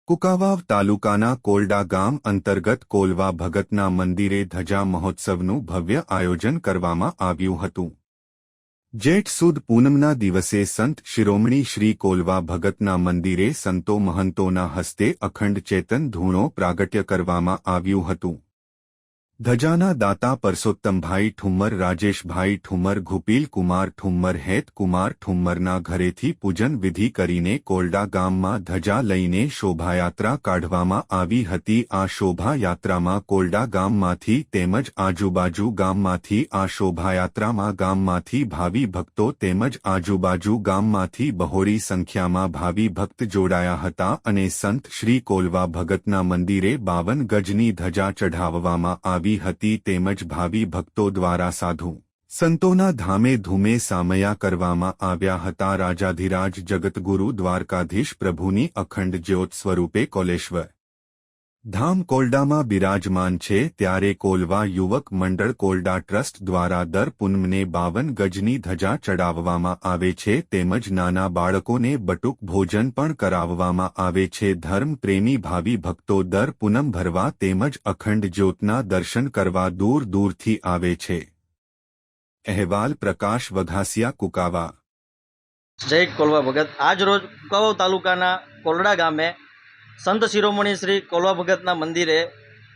કુકાવાવ તાલુકાના કોલડા ગામ અંતર્ગત કોલવા ભગતના મંદિરે ધજા મહોત્સવનું ભવ્ય આયોજન કરવામાં આવ્યું હતું। જેઠ સુદ પૂનમના દિવસે સંત શિરોમણી શ્રી કોલવા ભગતના મંદિરે સંતો મહંતોના હસ્તે અખંડ ચેતન ધૂણો પ્રાગટ્ય કરવામાં આવ્યું હતું। ધજાના દાતા પરસોત્તમભાઈ ઠુમ્મર, રાજેશભાઈ ઠુમ્મર, ગુપીલ કુમાર ઠુમ્મર, હેત કુમાર ઠુમ્મરના ઘરેથી પૂજન વિધિ કરીને કોલડા ગામમાં ધજા લઈને શોભાયાત્રા કાઢવામાં આવી હતી। આ શોભાયાત્રામાં કોલડા ગામમાંથી તેમજ આજુબાજુ ગામમાંથી આ શોભાયાત્રામાં ગામમાંથી ભાવિ ભક્તો તેમજ આજુબાજુ ગામમાંથી બહોળી સંખ્યામાં ભાવિ ભક્ત જોડાયા હતા અને સંત શ્રી કોલવા ભગતના મંદિરે 52 ગજની ધજા ચઢાવવામાં આવી હતી તેમજ ભાવિ ભક્તો દ્વારા સાધુ સંતોના ધામે ધૂમે સામયા કરવામાં આવ્યા હતા। રાજાધિરાજ જગતગુરુ દ્વારકાધીશ પ્રભુની અખંડ જ્યોત સ્વરૂપે કોલેશ્વર ધામ કોલડામાં બિરાજમાન છે, ત્યારે કોલવા યુવક મંડળ કોલડા ટ્રસ્ટ દ્વારા દર પૂનમને 52 ગજની ધજા ચડાવવામાં આવે છે તેમજ નાના બાળકોને બટુક ભોજન પણ કરાવવામાં આવે છે। ધર્મ પ્રેમી ભાવિ ભક્તો દર પૂનમ ભરવા તેમજ અખંડ જ્યોતના દર્શન કરવા દૂર દૂરથી આવે છે। અહેવાલ પ્રકાશ વઘાસિયા, કુકાવા। જય કોલવા ભગત। આજ રોજ કુકાવાવ તાલુકાના કોલડા ગામે સંત શિરોમણી શ્રી કોલવા ભગતના મંદિરે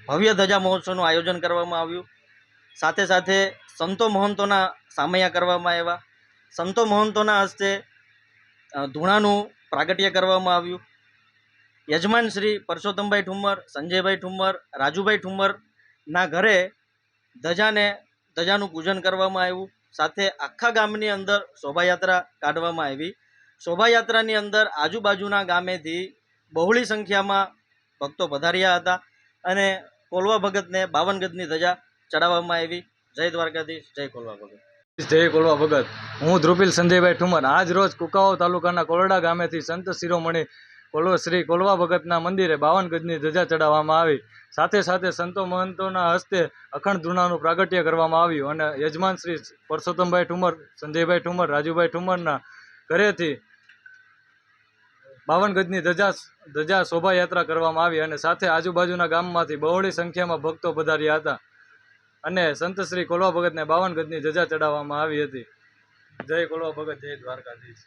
ભવ્ય ધજા મહોત્સવનું આયોજન કરવામાં આવ્યું। સાથે સાથે સંતો મહંતોના સામૈયા કરવામાં આવ્યા। સંતો મહંતોના હસ્તે ધૂણાનું પ્રાગટ્ય કરવામાં આવ્યું। યજમાન શ્રી પરસોત્તમભાઈ ઠુમ્મર, સંજયભાઈ ઠુમ્મર, રાજુભાઈ ઠુમ્મરના ઘરે ધજાનું પૂજન કરવામાં આવ્યું। સાથે આખા ગામની અંદર શોભાયાત્રા કાઢવામાં આવી। શોભાયાત્રાની અંદર આજુબાજુના ગામેથી બહોળી સંખ્યામાં ભક્તો પધાર્યા હતા અને કોલવા ભગતને 52 ગજની ધજા ચડાવવામાં આવી। જય દ્વારકાધીશ, જય કોલવા ભગત। જય કોલવા ભગત। હું ધ્રુપીલ સંજયભાઈ ઠુમ્મર આજ રોજ કુકાવાવ તાલુકાના કોલડા ગામેથી સંત શિરોમણી શ્રી કોલવા ભગતના મંદિરે 52 ગજની ધજા ચડાવવામાં આવી। સાથે સાથે સંતો મહંતોના હસ્તે અખંડ ધૂણાનું પ્રાગટ્ય કરવામાં આવ્યું અને યજમાન શ્રી પરસોત્તમભાઈ ઠુમ્મર, સંજયભાઈ ઠુમ્મર, રાજુભાઈ ઠુમ્મરના ઘરેથી 52 ગજની ધજા શોભાયાત્રા કરવામાં આવી અને સાથે આજુબાજુના ગામમાંથી બહોળી સંખ્યામાં ભક્તો પધાર્યા હતા અને સંત શ્રી કોલવા ભગતને 52 ગજની ધજા ચડાવવામાં આવી હતી। જય કોલવા ભગત, જય દ્વારકાધીશ।